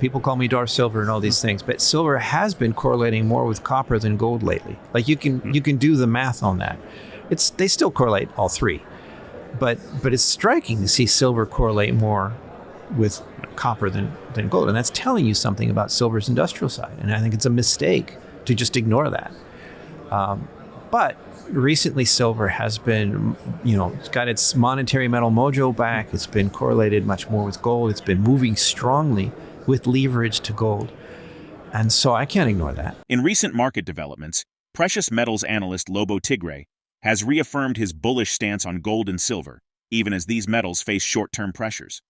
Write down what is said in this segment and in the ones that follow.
People call me Darth Silver and all these things, but silver has been correlating more with copper than gold lately. Like you can do the math on that. They still correlate all three, but it's striking to see silver correlate more with copper than gold, and that's telling you something about silver's industrial side. And I think it's a mistake to just ignore that. But recently, silver has been, it's got its monetary metal mojo back. It's been correlated much more with gold. It's been moving strongly with leverage to gold. And so I can't ignore that. In recent market developments, precious metals analyst Lobo Tiggre has reaffirmed his bullish stance on gold and silver, even as these metals face short-term pressures.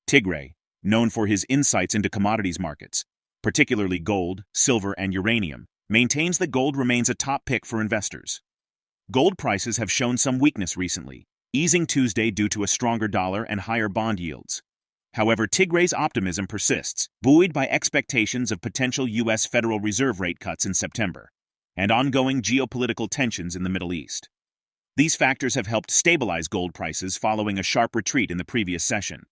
Tiggre, known for his insights into commodities markets, particularly gold, silver, and uranium, maintains that gold remains a top pick for investors. Gold prices have shown some weakness recently, easing Tuesday due to a stronger dollar and higher bond yields. However, Tiggre's optimism persists, buoyed by expectations of potential U.S. Federal Reserve rate cuts in September and ongoing geopolitical tensions in the Middle East. These factors have helped stabilize gold prices following a sharp retreat in the previous session.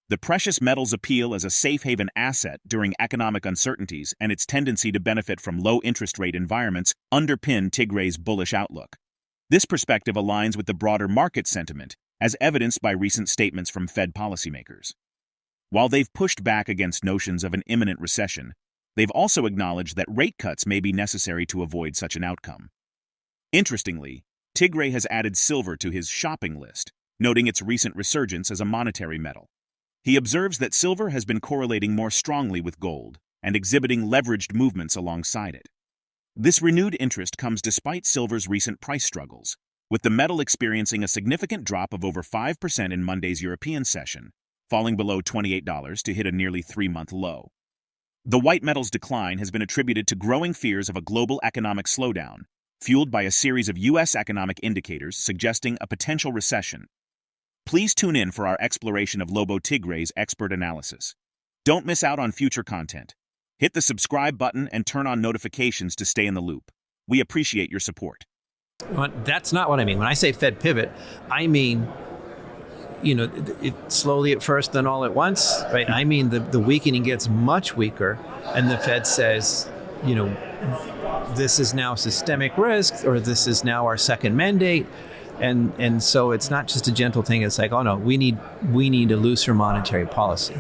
The precious metal's appeal as a safe haven asset during economic uncertainties and its tendency to benefit from low interest rate environments underpin Tiggre's bullish outlook. This perspective aligns with the broader market sentiment, as evidenced by recent statements from Fed policymakers. While they've pushed back against notions of an imminent recession, they've also acknowledged that rate cuts may be necessary to avoid such an outcome. Interestingly, Tiggre has added silver to his shopping list, noting its recent resurgence as a monetary metal. He observes that silver has been correlating more strongly with gold and exhibiting leveraged movements alongside it. This renewed interest comes despite silver's recent price struggles, with the metal experiencing a significant drop of over 5% in Monday's European session, falling below $28 to hit a nearly 3-month low. The white metal's decline has been attributed to growing fears of a global economic slowdown, fueled by a series of U.S. economic indicators suggesting a potential recession. Please tune in for our exploration of Lobo Tiggre's expert analysis. Don't miss out on future content. Hit the subscribe button and turn on notifications to stay in the loop. We appreciate your support. Well, that's not what I mean. When I say Fed pivot, I mean, it slowly at first, then all at once, right? I mean, the weakening gets much weaker, and the Fed says, this is now systemic risk, or this is now our second mandate. And so it's not just a gentle thing. It's like, oh no, we need a looser monetary policy.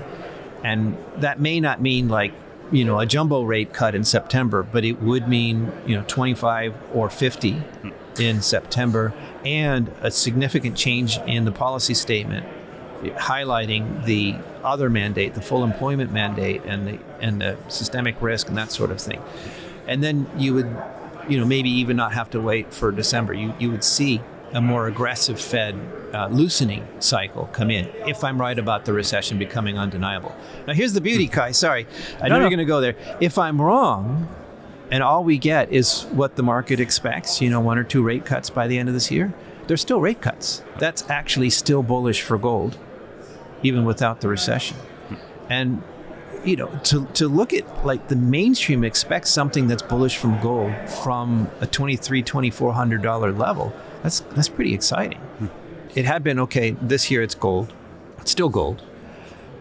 And that may not mean like, a jumbo rate cut in September, but it would mean, 25 or 50 in September, and a significant change in the policy statement, highlighting the other mandate, the full employment mandate, and the systemic risk and that sort of thing. And then you would, maybe even not have to wait for December. You would see a more aggressive Fed loosening cycle come in, if I'm right about the recession becoming undeniable. Now here's the beauty, Kai, sorry. I know you're going to go there. If I'm wrong, and all we get is what the market expects, 1 or 2 rate cuts by the end of this year, there's still rate cuts. That's actually still bullish for gold, even without the recession. And to look at, like, the mainstream expects something that's bullish from gold from a $2,300-$2,400 level. That's pretty exciting. It had been, okay, this year it's gold. It's still gold.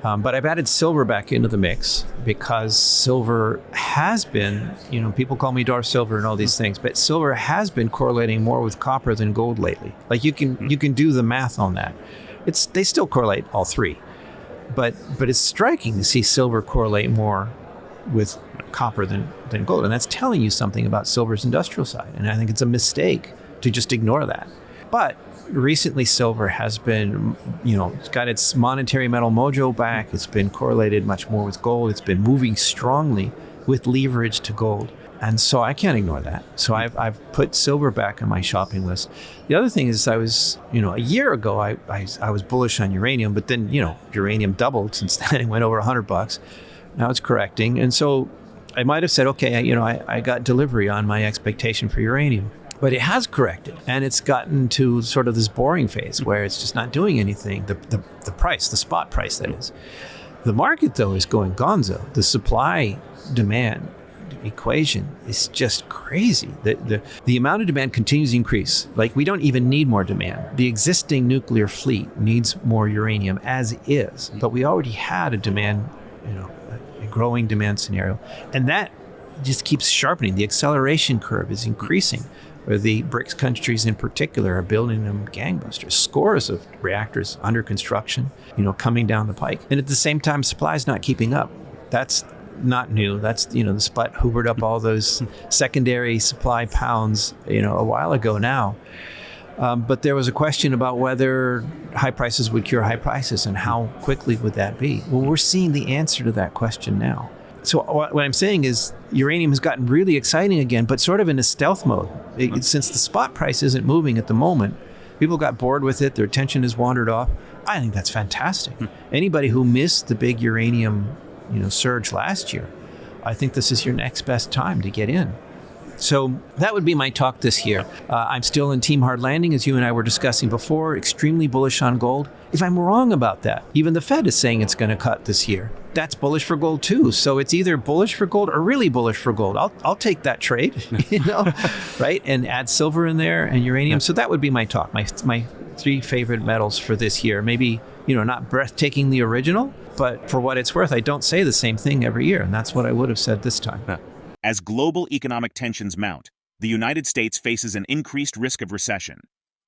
But I've added silver back into the mix because silver has been, people call me Darth Silver and all these things, but silver has been correlating more with copper than gold lately. Like you can do the math on that. They still correlate all three. But it's striking to see silver correlate more with copper than gold. And that's telling you something about silver's industrial side. And I think it's a mistake to just ignore that. But recently, silver has been, it's got its monetary metal mojo back. It's been correlated much more with gold. It's been moving strongly with leverage to gold. And so I can't ignore that. So I've put silver back on my shopping list. The other thing is I was, a year ago, I was bullish on uranium, but then, uranium doubled since then. It went over $100. Now it's correcting. And so I might have said, okay, I got delivery on my expectation for uranium. But it has corrected, and it's gotten to sort of this boring phase where it's just not doing anything. The price, the spot price, that is. The market, though, is going gonzo. The supply-demand equation is just crazy. The amount of demand continues to increase. Like, we don't even need more demand. The existing nuclear fleet needs more uranium as is, but we already had a demand, a growing demand scenario. And that just keeps sharpening. The acceleration curve is increasing, where the BRICS countries in particular are building them gangbusters, scores of reactors under construction, coming down the pike. And at the same time, supply is not keeping up. That's not new. That's, the spot hoovered up all those secondary supply pounds, a while ago now. But there was a question about whether high prices would cure high prices and how quickly would that be? Well, we're seeing the answer to that question now. So what I'm saying is uranium has gotten really exciting again, but sort of in a stealth mode. Since the spot price isn't moving at the moment, people got bored with it. Their attention has wandered off. I think that's fantastic. Anybody who missed the big uranium, surge last year, I think this is your next best time to get in. So that would be my talk this year. I'm still in Team Hard Landing, as you and I were discussing before, extremely bullish on gold. If I'm wrong about that, even the Fed is saying it's going to cut this year. That's bullish for gold too. So it's either bullish for gold or really bullish for gold. I'll take that trade, right? And add silver in there and uranium. So that would be my talk, my three favorite metals for this year. Maybe, not breathtaking the original, but for what it's worth, I don't say the same thing every year. And that's what I would have said this time. Yeah. As global economic tensions mount, the United States faces an increased risk of recession,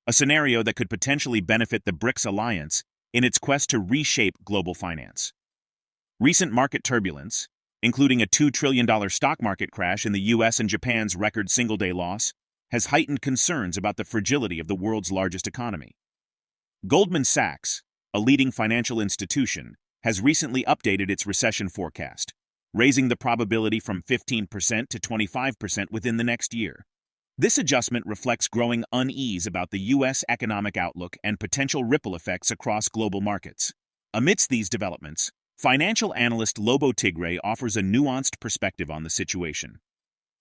a scenario that could potentially benefit the BRICS alliance in its quest to reshape global finance. Recent market turbulence, including a $2 trillion stock market crash in the US and Japan's record single-day loss, has heightened concerns about the fragility of the world's largest economy. Goldman Sachs, a leading financial institution, has recently updated its recession forecast, raising the probability from 15% to 25% within the next year. This adjustment reflects growing unease about the U.S. economic outlook and potential ripple effects across global markets. Amidst these developments, financial analyst Lobo Tiggre offers a nuanced perspective on the situation.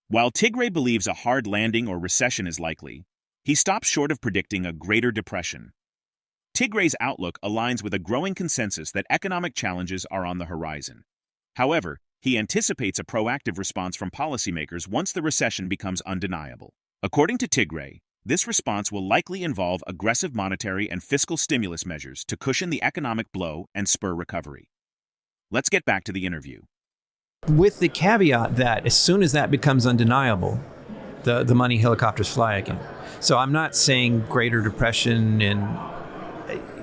While Tiggre believes a hard landing or recession is likely, he stops short of predicting a greater depression. Tiggre's outlook aligns with a growing consensus that economic challenges are on the horizon. However, he anticipates a proactive response from policymakers once the recession becomes undeniable. According to Tiggre, this response will likely involve aggressive monetary and fiscal stimulus measures to cushion the economic blow and spur recovery. Let's get back to the interview. With the caveat that as soon as that becomes undeniable, the money helicopters fly again. So I'm not saying greater depression, and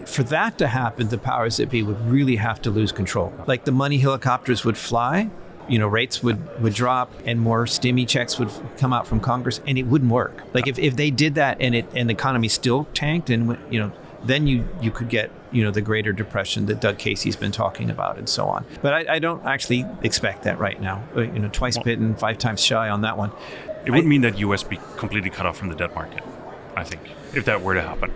for that to happen, the powers that be would really have to lose control. Like the money helicopters would fly, rates would drop, and more stimmy checks would come out from Congress, and it wouldn't work. Like if they did that and the economy still tanked, and then you could get the greater depression that Doug Casey's been talking about, and so on. But I don't actually expect that right now. Twice bitten, 5 times shy on that one. It wouldn't mean that U.S. be completely cut off from the debt market, I think, if that were to happen.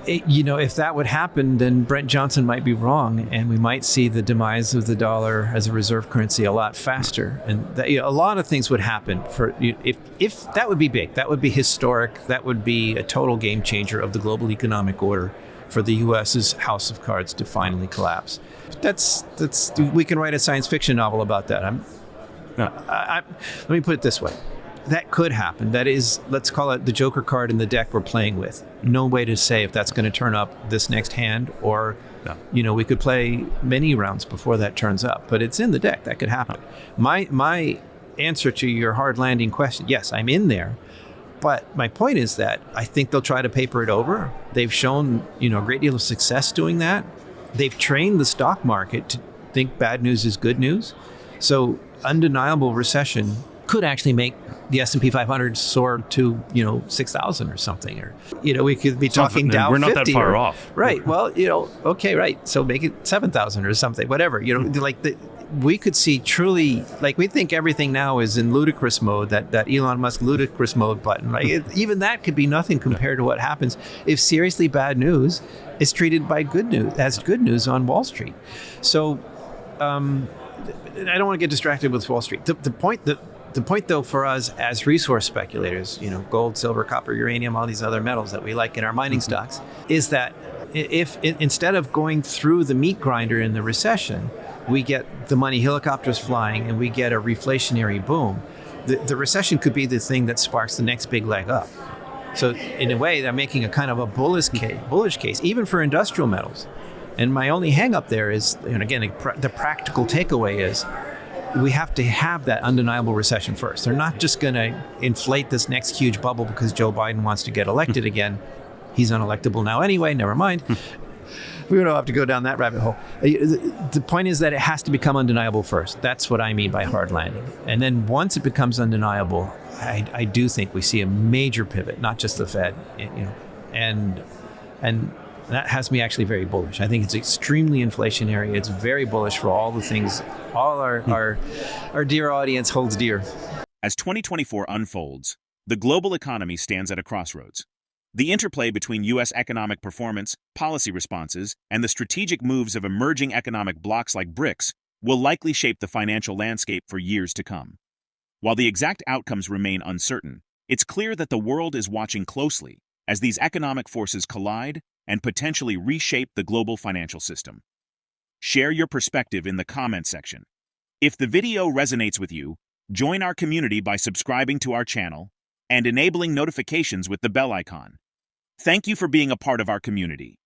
If that would happen, then Brent Johnson might be wrong, and we might see the demise of the dollar as a reserve currency a lot faster. And a lot of things would happen if that would be big. That would be historic. That would be a total game changer of the global economic order for the U.S.'s house of cards to finally collapse. That's we can write a science fiction novel about that. Let me put it this way. That could happen. That is, let's call it the Joker card in the deck we're playing with. No way to say if that's going to turn up this next hand, or, we could play many rounds before that turns up. But it's in the deck. That could happen. My answer to your hard landing question, yes, I'm in there. But my point is that I think they'll try to paper it over. They've shown, a great deal of success doing that. They've trained the stock market to think bad news is good news. So undeniable recession could actually make the S&P 500 soar to 6,000 or something, or we could be talking Dow 50. We're not that far off, right? Well, okay, right. So make it 7,000 or something, whatever. We could see truly, we think everything now is in ludicrous mode. That Elon Musk ludicrous mode button, right? Even that could be nothing compared to what happens if seriously bad news is treated as good news on Wall Street. So I don't want to get distracted with Wall Street. The point, though, for us as resource speculators, gold, silver, copper, uranium, all these other metals that we like in our mining stocks, is that if instead of going through the meat grinder in the recession, we get the money helicopters flying and we get a reflationary boom, the recession could be the thing that sparks the next big leg up. So in a way, they're making a kind of a bullish case, even for industrial metals. And my only hang up there is, and again, the practical takeaway is, we have to have that undeniable recession first. They're not just going to inflate this next huge bubble because Joe Biden wants to get elected again. He's unelectable now anyway, never mind. We don't have to go down that rabbit hole. The point is that it has to become undeniable first. That's what I mean by hard landing. And then once it becomes undeniable, I do think we see a major pivot, not just the Fed, and that has me actually very bullish. I think it's extremely inflationary. It's very bullish for all the things all our dear audience holds dear. As 2024 unfolds, the global economy stands at a crossroads. The interplay between U.S. economic performance, policy responses, and the strategic moves of emerging economic blocs like BRICS will likely shape the financial landscape for years to come. While the exact outcomes remain uncertain, it's clear that the world is watching closely as these economic forces collide and potentially reshape the global financial system. Share your perspective in the comment section. If the video resonates with you, join our community by subscribing to our channel and enabling notifications with the bell icon. Thank you for being a part of our community.